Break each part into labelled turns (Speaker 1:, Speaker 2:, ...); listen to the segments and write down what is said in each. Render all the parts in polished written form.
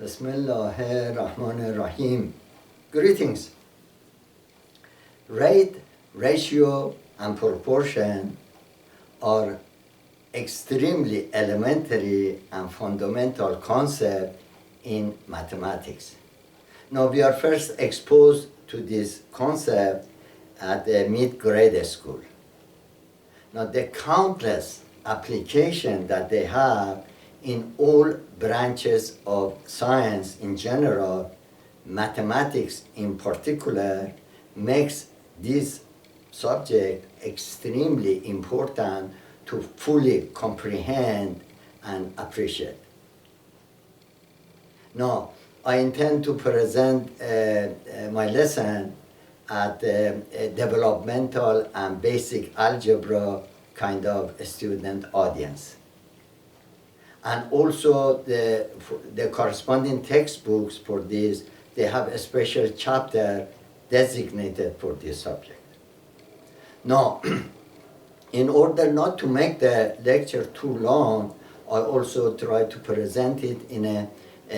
Speaker 1: Bismillahirrahmanirrahim. Greetings. Rate, ratio, and proportion are extremely elementary and fundamental concepts in mathematics. Now we are first exposed to this concept at the mid-grade school. Now the countless applications that they have in all branches of science in general, mathematics in particular, makes this subject extremely important to fully comprehend and appreciate. Now, I intend to present my lesson at developmental and basic algebra kind of student audience. And also the corresponding textbooks for this, they have a special chapter designated for this subject. Now, in order not to make the lecture too long, I also try to present it in a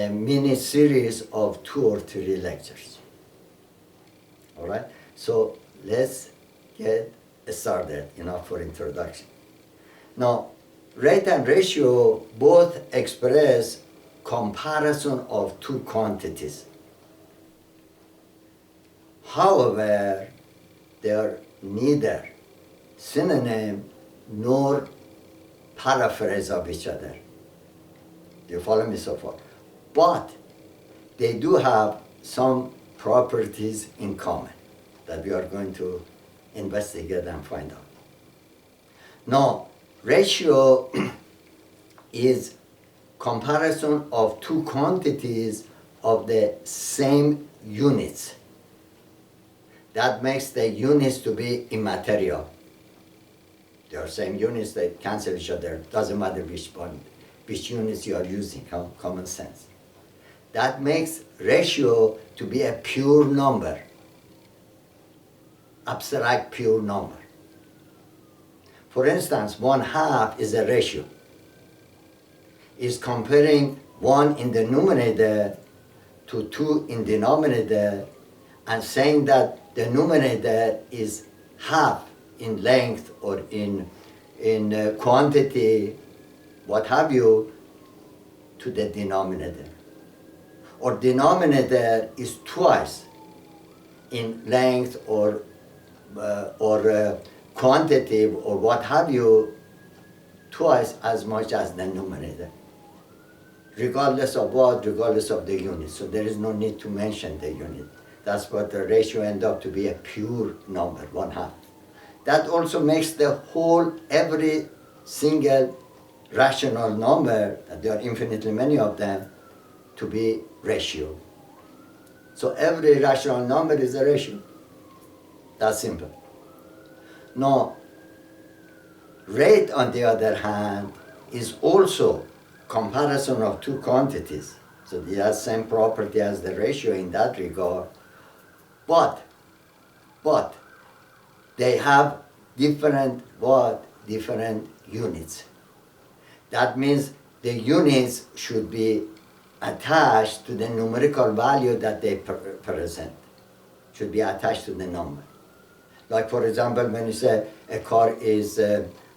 Speaker 1: mini series of 2 or 3 lectures. All right, so let's get started, for introduction. Now, rate and ratio both express comparison of 2 quantities. However, they are neither synonym nor paraphrase of each other. Do you follow me so far? But they do have some properties in common that we are going to investigate and find out. Now, ratio is comparison of 2 quantities of the same units. That makes the units to be immaterial. They are same units, they cancel each other. Doesn't matter which units you are using, common sense. That makes ratio to be a pure number, abstract pure number. For instance, 1/2 is a ratio. It's comparing 1 in the numerator to 2 in denominator and saying that the numerator is half in length or in quantity, what have you, to the denominator. Or denominator is twice in length or quantity or what have you, twice as much as the numerator. Regardless of what, regardless of the unit. So there is no need to mention the unit. That's what the ratio ends up to be, a pure number, 1/2. That also makes the whole, every single rational number, there are infinitely many of them, to be ratio. So every rational number is a ratio. That's simple. Now, rate, on the other hand, is also comparison of 2 quantities. So they have same property as the ratio in that regard. But they have different units. That means the units should be attached to the numerical value that they present. Should be attached to the number. Like, for example, when you say a car is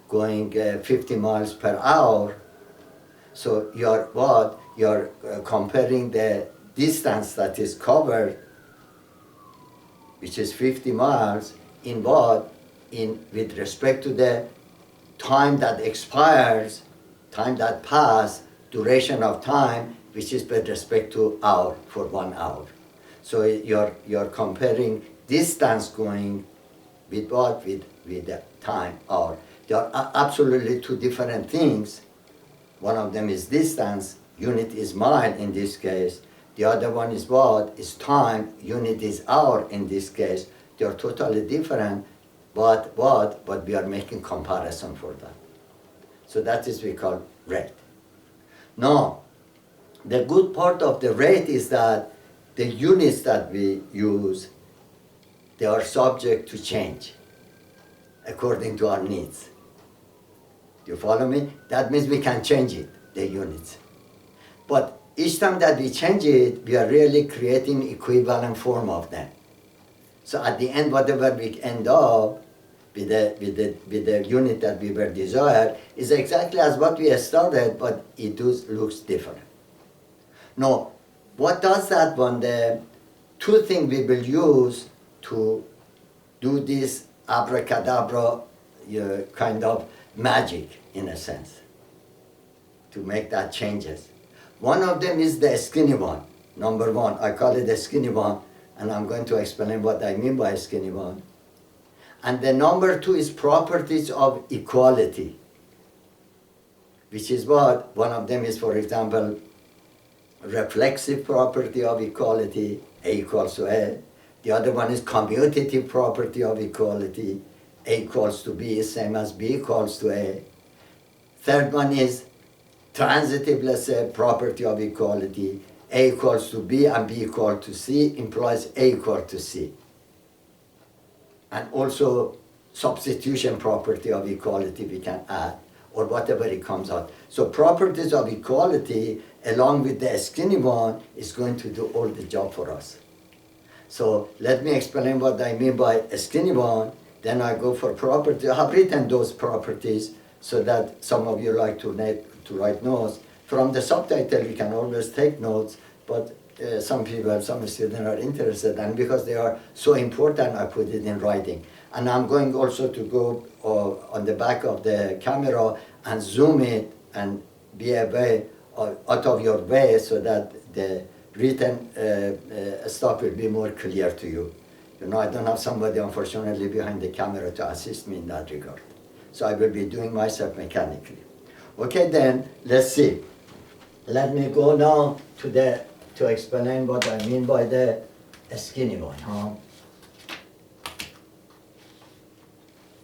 Speaker 1: going 50 miles per hour, so you're comparing the distance that is covered, which is 50 miles, in what? With respect to the time that expires, time that passed, duration of time, which is with respect to hour, for 1 hour. So you're comparing distance going with what? With the time, hour. They are absolutely 2 different things. One of them is distance, unit is mile in this case. The other one is what? Is time, unit is hour in this case. They are totally different, but we are making comparison for that. So that is we call rate. Now, the good part of the rate is that the units that we use, they are subject to change according to our needs. Do you follow me? That means we can change it, the units. But each time that we change it, we are really creating equivalent form of them. So at the end, whatever we end up with the unit that we were desired is exactly as what we started, but it looks different. Now, what does that one? The two things we will use to do this abracadabra kind of magic, in a sense, to make that changes. One of them is the skinny one, number one. I call it the skinny one, and I'm going to explain what I mean by skinny one. And the number two is properties of equality, which is what? One of them is, for example, reflexive property of equality, A equals to A. The other one is commutative property of equality, A equals to B is same as B equals to A. Third one is transitive, let's say, property of equality, A equals to B and B equal to C implies A equal to C. And also substitution property of equality we can add, or whatever it comes out. So properties of equality along with the skinny one is going to do all the job for us. So let me explain what I mean by a skinny one, then I go for property. I have written those properties so that some of you like to write notes. From the subtitle you can always take notes, but some students are interested, and because they are so important, I put it in writing. And I'm going also to go on the back of the camera and zoom it and be away, out of your way, so that the written stuff will be more clear to you. You know, I don't have somebody, unfortunately, behind the camera to assist me in that regard. So I will be doing myself mechanically. Okay, then, let's see. Let me go now to explain what I mean by the skinny one.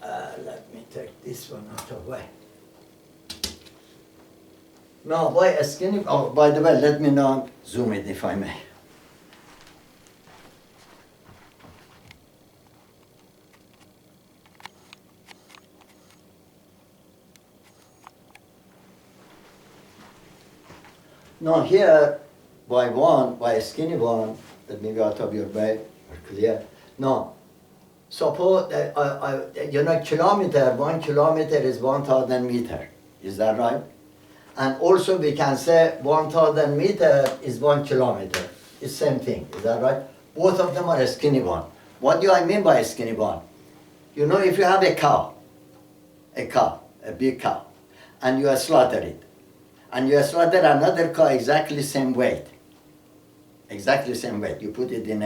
Speaker 1: Let me take this one out of the way. Now, by a skinny, oh, by the way, let me now zoom it if I may. Now here, by a skinny one, let me go out of your way, or clear. Now, suppose, kilometer, 1 kilometer is 1,000 meters. Is that right? And also we can say 1,000 meters is 1 kilometer. It's same thing, is that right? Both of them are a skinny one. What do I mean by a skinny one? You know, if you have a cow, a big cow, and you slaughter it, and you slaughter another cow exactly same weight, you put it in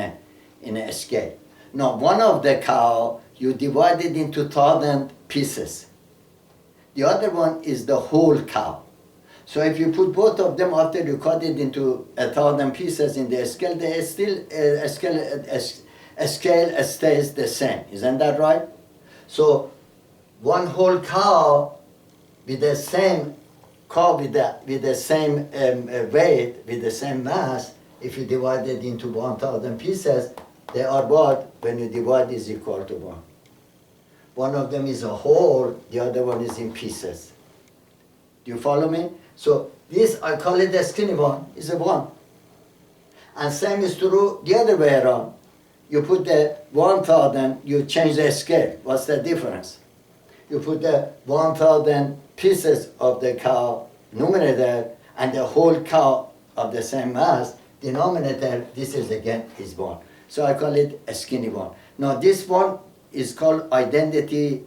Speaker 1: a scale. Now, one of the cow, you divide it into 1,000 pieces. The other one is the whole cow. So if you put both of them after you cut it into 1,000 pieces in the scale, they still a scale stays the same. Isn't that right? So one whole cow with the same with the same weight, with the same mass, if you divide it into 1,000 pieces, they are what? When you divide, is equal to 1. One of them is a whole, the other one is in pieces. Do you follow me? So this, I call it a skinny one, is a 1. And same is true the other way around. You put the 1,000, you change the scale. What's the difference? You put the 1,000 pieces of the cow numerator and the whole cow of the same mass denominator. This is again is 1. So I call it a skinny one. Now this one is called identity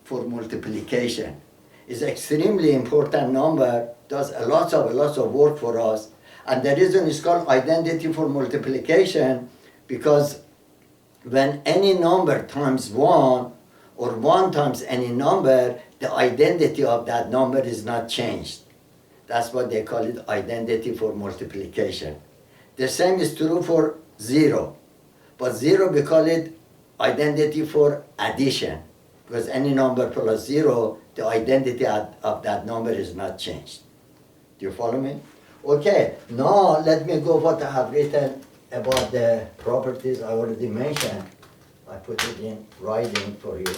Speaker 1: for multiplication. It's extremely important number, does lots of work for us. And the reason it's called identity for multiplication, because when any number times 1, or 1 times any number, the identity of that number is not changed. That's what they call it, identity for multiplication. The same is true for 0. But 0, we call it identity for addition, because any number plus 0, the identity of that number is not changed. Do you follow me? Okay, now let me go what I have written about the properties I already mentioned. I put it in writing for you.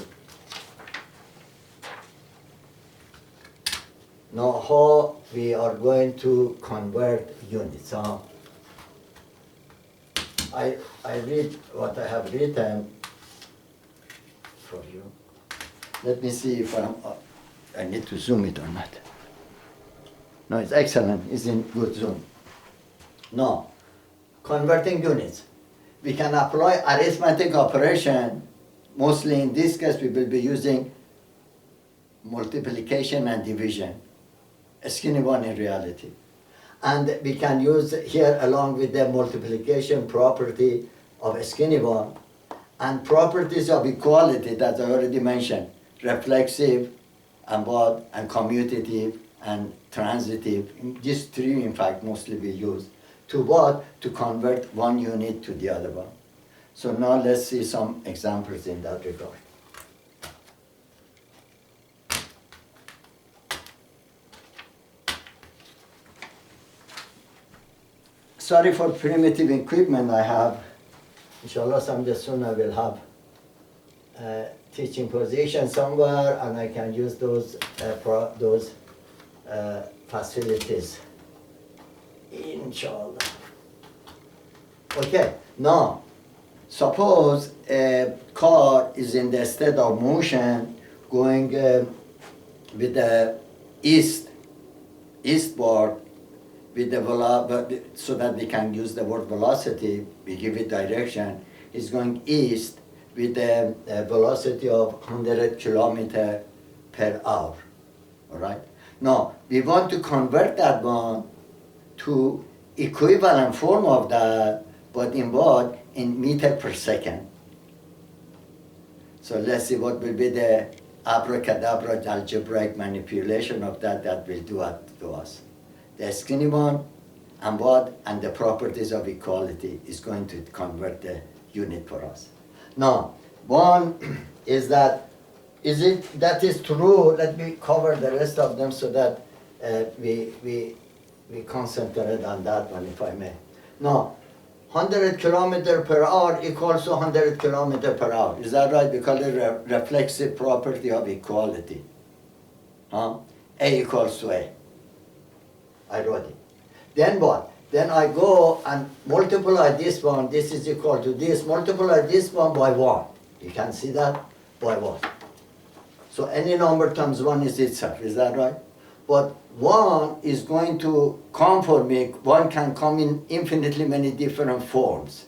Speaker 1: Now how we are going to convert units. I read what I have written for you. Let me see if I need to zoom it or not. No, it's excellent. It's in good zoom. No, converting units. We can apply arithmetic operation. Mostly in this case, we will be using multiplication and division. A skinny one in reality. And we can use here, along with the multiplication property of a skinny one, and properties of equality that I already mentioned, reflexive and what, and commutative and transitive. These three, in fact, mostly we use. To what? To convert one unit to the other one. So now let's see some examples in that regard. Sorry for primitive equipment I have. Inshallah, someday soon I will have a teaching position somewhere, and I can use those facilities. Inshallah. Okay, now, suppose a car is in the state of motion going with the eastward, with the so that we can use the word velocity, we give it direction, is going east with a velocity of 100 kilometers per hour. All right? Now, we want to convert that one to equivalent form of that, but in what? In meter per second. So let's see what will be the abracadabra algebraic manipulation of that will do it to us. The skinny one and what? And the properties of equality is going to convert the unit for us. Now, one is that, that is true? Let me cover the rest of them so that we concentrate on that one, if I may. Now, 100 kilometers per hour equals to 100 kilometers per hour. Is that right? We call it a reflexive property of equality. A equals to A. I wrote it. Then what? Then I go and multiply this one. This is equal to this. Multiply this one by 1. You can see that? By 1. So any number times 1 is itself. Is that right? But 1 is going to come for me. 1 can come in infinitely many different forms.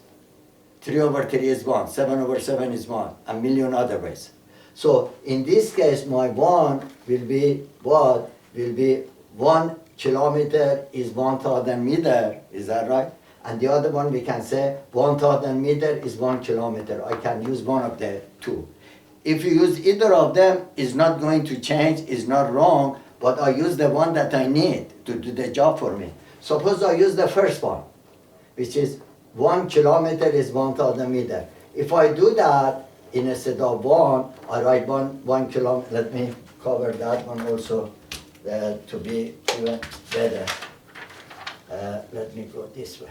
Speaker 1: 3 over 3 is 1. 7 over 7 is 1. A million other ways. So in this case, my 1 will be what? Will be 1 kilometer is 1,000 meter. Is that right? And the other one we can say 1,000 meter is 1 kilometer. I can use one of the two. If you use either of them, it's not going to change. It's not wrong. But I use the one that I need to do the job for me. Suppose I use the first one, which is 1 kilometer is 1,000 meters. If I do that instead of 1, I write 1 kilometer. Let me cover that one also to be even better. Let me go this way.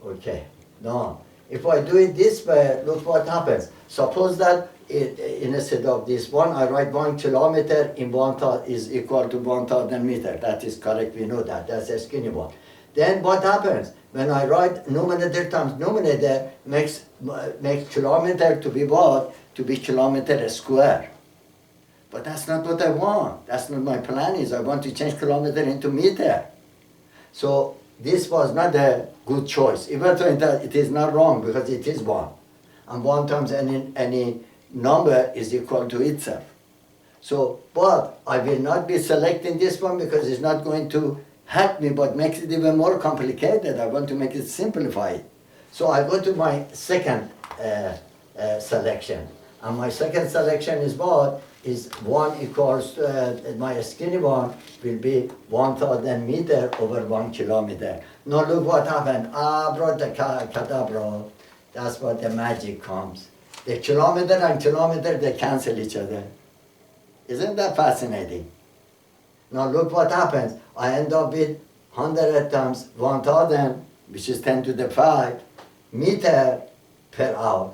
Speaker 1: Okay. Now, if I do it this way, look what happens. Suppose that instead of this one, I write 1 kilometer in 1,000 is equal to 1,000 meters. That is correct, we know that. That's a skinny one. Then what happens? When I write numerator times numerator, makes kilometer to be what? To be kilometer square. But that's not what I want. That's not my plan is. I want to change kilometer into meter. So this was not a good choice. Even though it is not wrong because it is 1. And 1 times any number is equal to itself. So, but I will not be selecting this one because it's not going to help me, but makes it even more complicated. I want to make it simplified. So I go to my second selection. And my second selection is what? Is 1 equals to, my skinny one will be 1,000 meters over 1 kilometer. Now look what happened. Abracadabra. That's what the magic comes. The kilometer and kilometer, they cancel each other. Isn't that fascinating? Now look what happens. I end up with 100 times 1,000, which is 10 to the 5 meter per hour.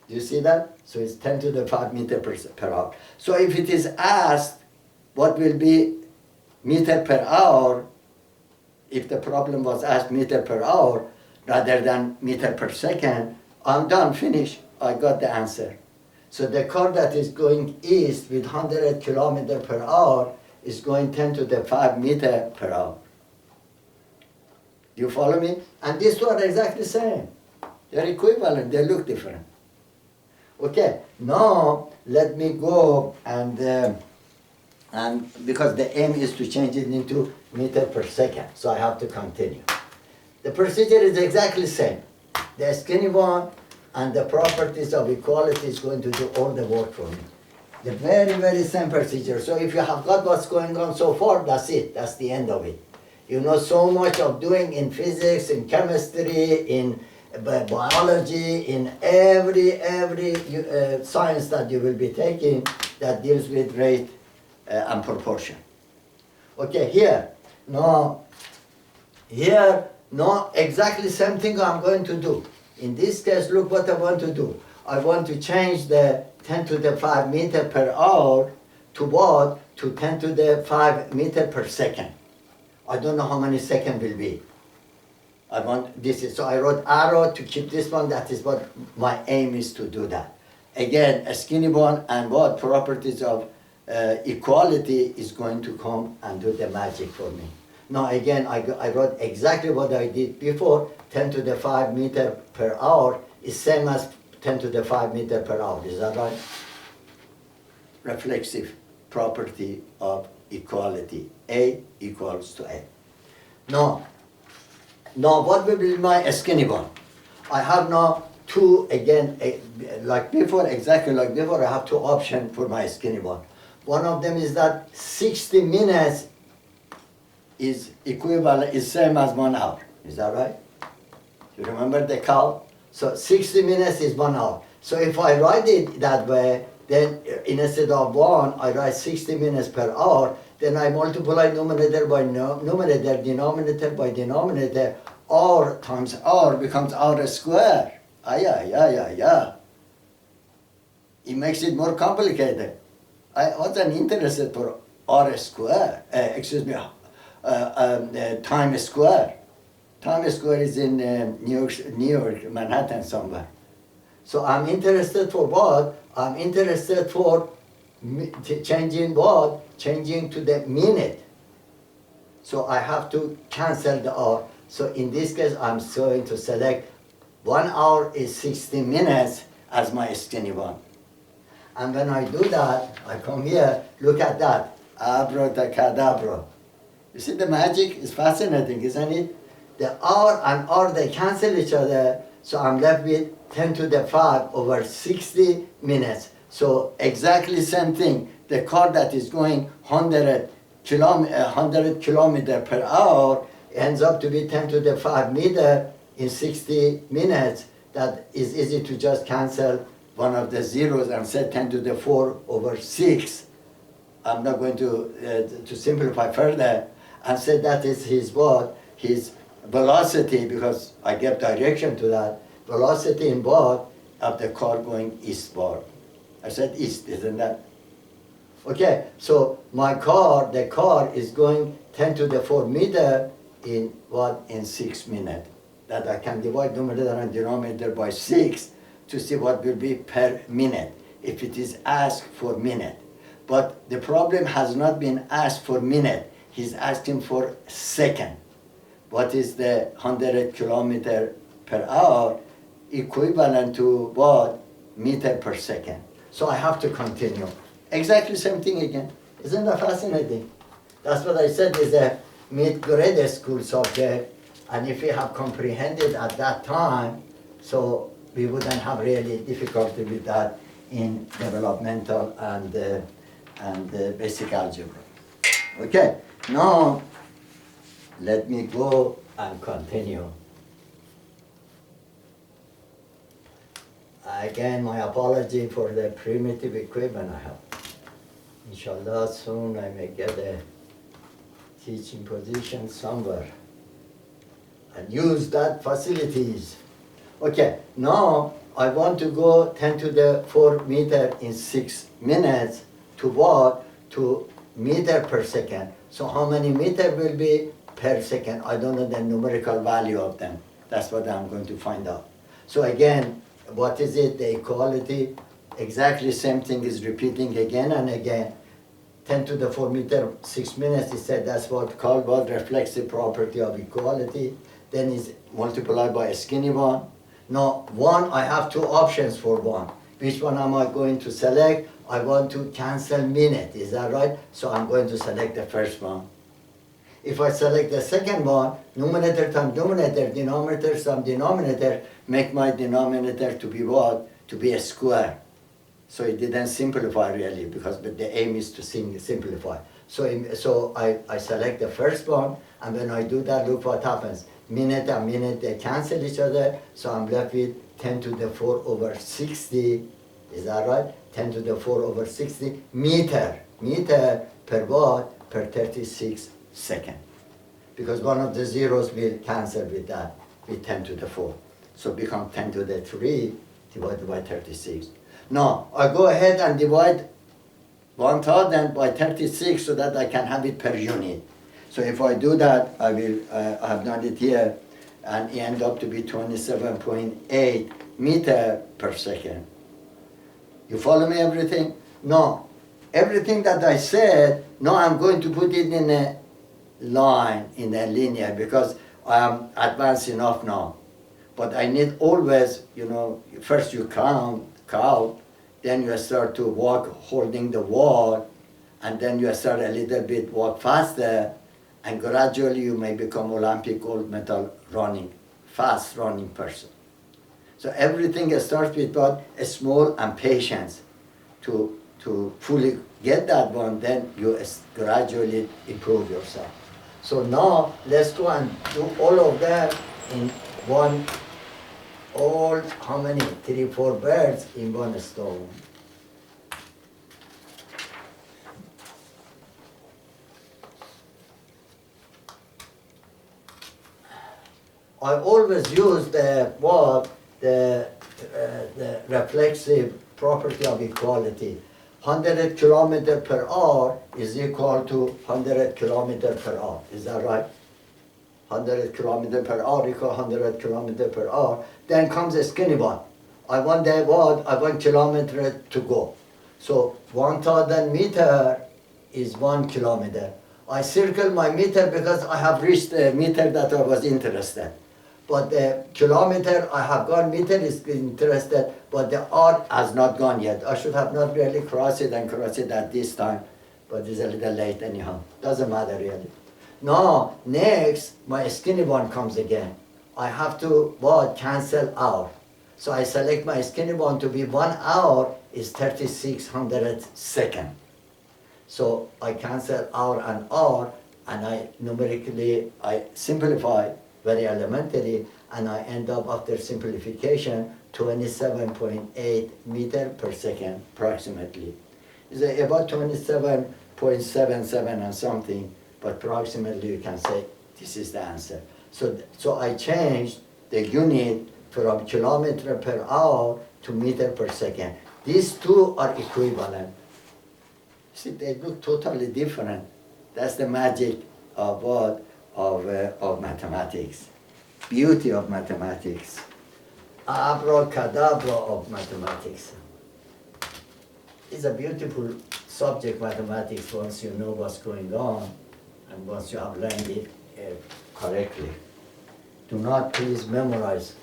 Speaker 1: Do you see that? So it's 10 to the 5 meter per hour. So if it is asked what will be meter per hour, if the problem was asked meter per hour rather than meter per second, I'm done, finish, I got the answer. So the car that is going east with 100 kilometer per hour is going 10 to the 5 meter per hour. You follow me? And these two are exactly the same. They're equivalent, they look different. Okay, now let me go and because the aim is to change it into meter per second, so I have to continue. The procedure is exactly the same. The skinny one and the properties of equality is going to do all the work for me. The very, very same procedure. So if you have got what's going on so far, that's it. That's the end of it. You know so much of doing in physics, in chemistry, in biology, in every science that you will be taking that deals with rate and proportion. Okay, here, exactly same thing I'm going to do. In this case, look what I want to do. I want to change the 10 to the 5 meter per hour to what? To 10 to the 5 meter per second. I don't know how many seconds will be. I want this, so I wrote arrow to keep this one. That is what my aim is to do that. Again, a skinny one and what properties of equality is going to come and do the magic for me. Now again, I wrote exactly what I did before. 10 to the 5 meter per hour is same as 10 to the 5 meter per hour. Is that right? Reflexive property of equality. A equals to A. Now what will be my skinny one? I have now two, again, like before, exactly like before, I have two options for my skinny one. One of them is that 60 minutes is equivalent, is same as 1 hour. Is that right? You remember the cow? So 60 minutes is 1 hour. So if I write it that way, then instead of 1, I write 60 minutes per hour. Then I multiply numerator by numerator, denominator by denominator. R times R becomes R squared. Yeah. It makes it more complicated. I wasn't interested for R squared. Time square. Time square is in New York, Manhattan somewhere. So I'm interested for what? I'm interested for changing what? Changing to the minute. So I have to cancel the R. So in this case, I'm going to select 1 hour is 60 minutes as my skinny one. And when I do that, I come here, look at that. Abracadabra. You see the magic? It's fascinating, isn't it? The R and R, they cancel each other. So I'm left with 10 to the 5 over 60 minutes. So exactly same thing. The car that is going 100 kilometer per hour ends up to be 10 to the 5 meter in 60 minutes. That is easy to just cancel one of the zeros and say 10 to the 4 over 6. I'm not going to simplify further and say that is his what? His velocity, because I gave direction to that. Velocity in what? Of the car going eastward. I said east, isn't that? Okay, so my car, the car is going 10 to the 4 meter in what? In 6 minutes. That I can divide numerator and denominator by 6 to see what will be per minute, if it is asked for minute. But the problem has not been asked for minute. He's asking for second. What is the 100 kilometer per hour equivalent to what? Meter per second. So I have to continue. Exactly same thing again. Isn't that fascinating? That's what I said is a mid-grade school subject, and if we have comprehended at that time, so we wouldn't have really difficulty with that in developmental and basic algebra. Okay, now let me go and continue. Again, my apology for the primitive equipment I have. Inshallah, soon I may get a teaching position somewhere and use that facilities. Okay, now I want to go 10 to the 4 meter in 6 minutes to what? To meter per second. So how many meter will be per second? I don't know the numerical value of them. That's what I'm going to find out. So again, what is it? The equality, exactly same thing is repeating again and again. 10 to the 4 meter, 6 minutes, he said that's what called what reflexive property of equality. Then is multiplied by a skinny one. Now, one, I have two options for one. Which one am I going to select? I want to cancel minute, is that right? So I'm going to select the first one. If I select the second one, numerator times numerator, denominator times denominator, make my denominator to be what? To be a square. So it didn't simplify really, because but the aim is to simplify. So I select the first one, and when I do that, look what happens. Minute and minute, they cancel each other, so I'm left with 10 to the 4 over 60, is that right? 10 to the 4 over 60 meter per what? Per 36 seconds. Because one of the zeros will cancel with that, with 10 to the 4. So become 10 to the 3 divided by 36. Now, I go ahead and divide 1000 by 36 so that I can have it per unit. So if I do that, I have done it here, and it end up to be 27.8 meter per second. You follow me, everything? No. Everything that I said, now I'm going to put it in a line, in a linear, because I am advanced enough now. But I need always, first you count, then you start to walk holding the wall, and then you start a little bit walk faster, and gradually you may become Olympic gold medal running, fast running person. So everything starts with what? A small and patience. To fully get that one, then you gradually improve yourself. So now let's go and do all of that in one, how many? 3, 4 birds in one stone. I always use the reflexive property of equality. 100 kilometer per hour is equal to 100 kilometer per hour. Is that right? 100 kilometer per hour equal 100 kilometer per hour. Then comes a skinny one. I want the what? I want kilometer to go. So 1000 meter is 1 kilometer. I circle my meter because I have reached the meter that I was interested. But the kilometer I have gone, meter is interested, but the hour has not gone yet. I should have not really crossed it and crossed it at this time, but it's a little late anyhow. Doesn't matter really. Now, next, my skinny one comes again. I have to cancel hour. So I select my skinny one to be 1 hour is 3600 seconds. So I cancel hour, and I numerically, I simplify very elementary, and I end up after simplification 27.8 meter per second approximately. It's about 27.77 and something, but approximately you can say this is the answer. So I changed the unit from kilometer per hour to meter per second. These two are equivalent. See, they look totally different. That's the magic of what? Of mathematics. Beauty of mathematics. Abracadabra of mathematics. It's a beautiful subject, mathematics, once you know what's going on and once you have learned it correctly. Do not please memorize.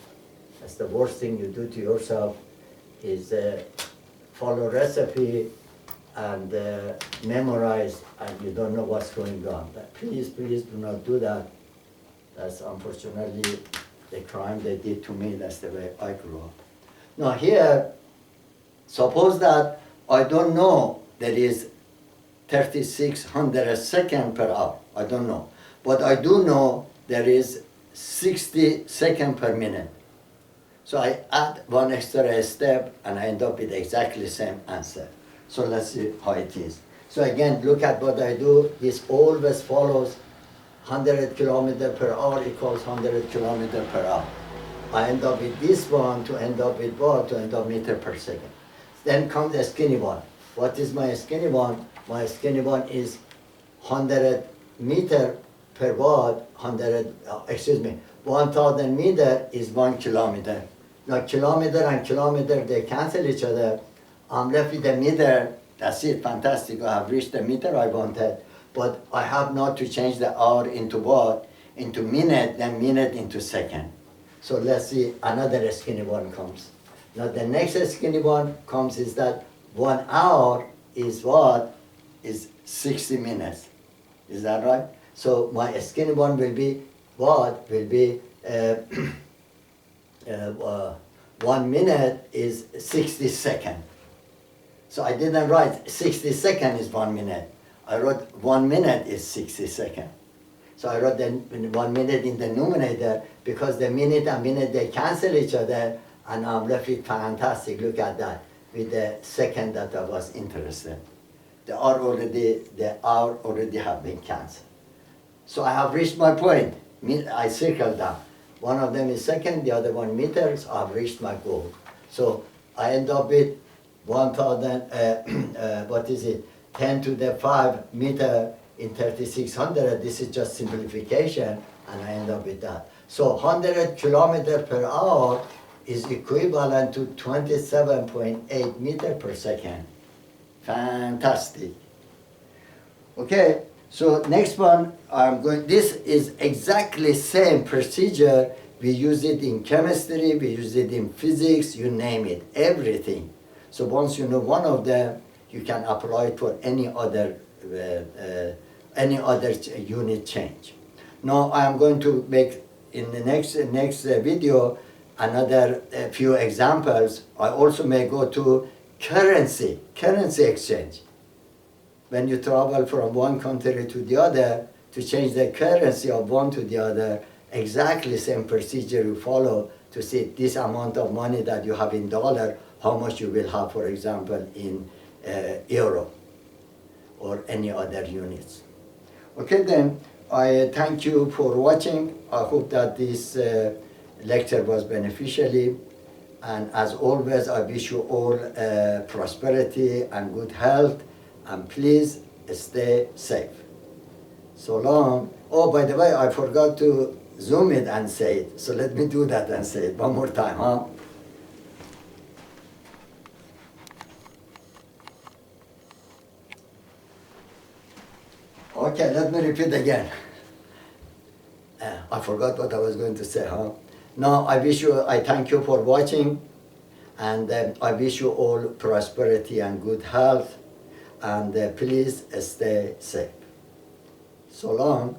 Speaker 1: That's the worst thing you do to yourself, is follow recipe and memorize, and you don't know what's going on. But please do not do that. That's unfortunately the crime they did to me. That's the way I grew up. Now here, suppose that I don't know there is 3600 seconds per hour. I don't know. But I do know there is 60 seconds per minute. So I add one extra step and I end up with exactly the same answer. So let's see how it is. So again, look at what I do. This always follows 100 kilometer per hour equals 100 kilometer per hour. I end up with this one to end up with what? To end up meter per second. Then comes the skinny one. What is my skinny one? My skinny one is 100 meter per watt, 1000 meter is 1 kilometer. Now kilometer and kilometer, they cancel each other. I'm left with a meter. That's it, fantastic. I have reached the meter I wanted. But I have not to change the hour into watt, into minute, then minute into second. So let's see, another skinny one comes. Now the next skinny one comes is that 1 hour is what? Is 60 minutes. Is that right? So my skinny one will be what? Will be 1 minute is 60 seconds. So I didn't write 60 seconds is 1 minute. I wrote 1 minute is 60 seconds. So I wrote the 1 minute in the numerator because the minute and minute, they cancel each other, and I'm left with fantastic, look at that, with the second that I was interested. The hour already have been cancelled. So I have reached my point. I circled down. One of them is second, the other one meters. I've reached my goal. So I end up with 1000, 10 to the 5 meter in 3600. This is just simplification, and I end up with that. So 100 kilometer per hour is equivalent to 27.8 meter per second. Fantastic. Okay, so next one, this is exactly same procedure. We use it in chemistry, we use it in physics, you name it, everything. So once you know one of them, you can apply it for any other unit change. Now I am going to make in the next video another few examples. I also may go to currency exchange. When you travel from one country to the other to change the currency of one to the other, exactly same procedure you follow to see this amount of money that you have in dollar, how much you will have, for example, in euro or any other units. Okay, then I thank you for watching. I hope that this lecture was beneficial, and as always, I wish you all prosperity and good health, and please stay safe. So long. Oh, by the way, I forgot to zoom it and say it, so let me do that and say it one more time, huh? Okay, let me repeat again. I forgot what I was going to say, huh? Now, I thank you for watching, and I wish you all prosperity and good health, and please stay safe. So long.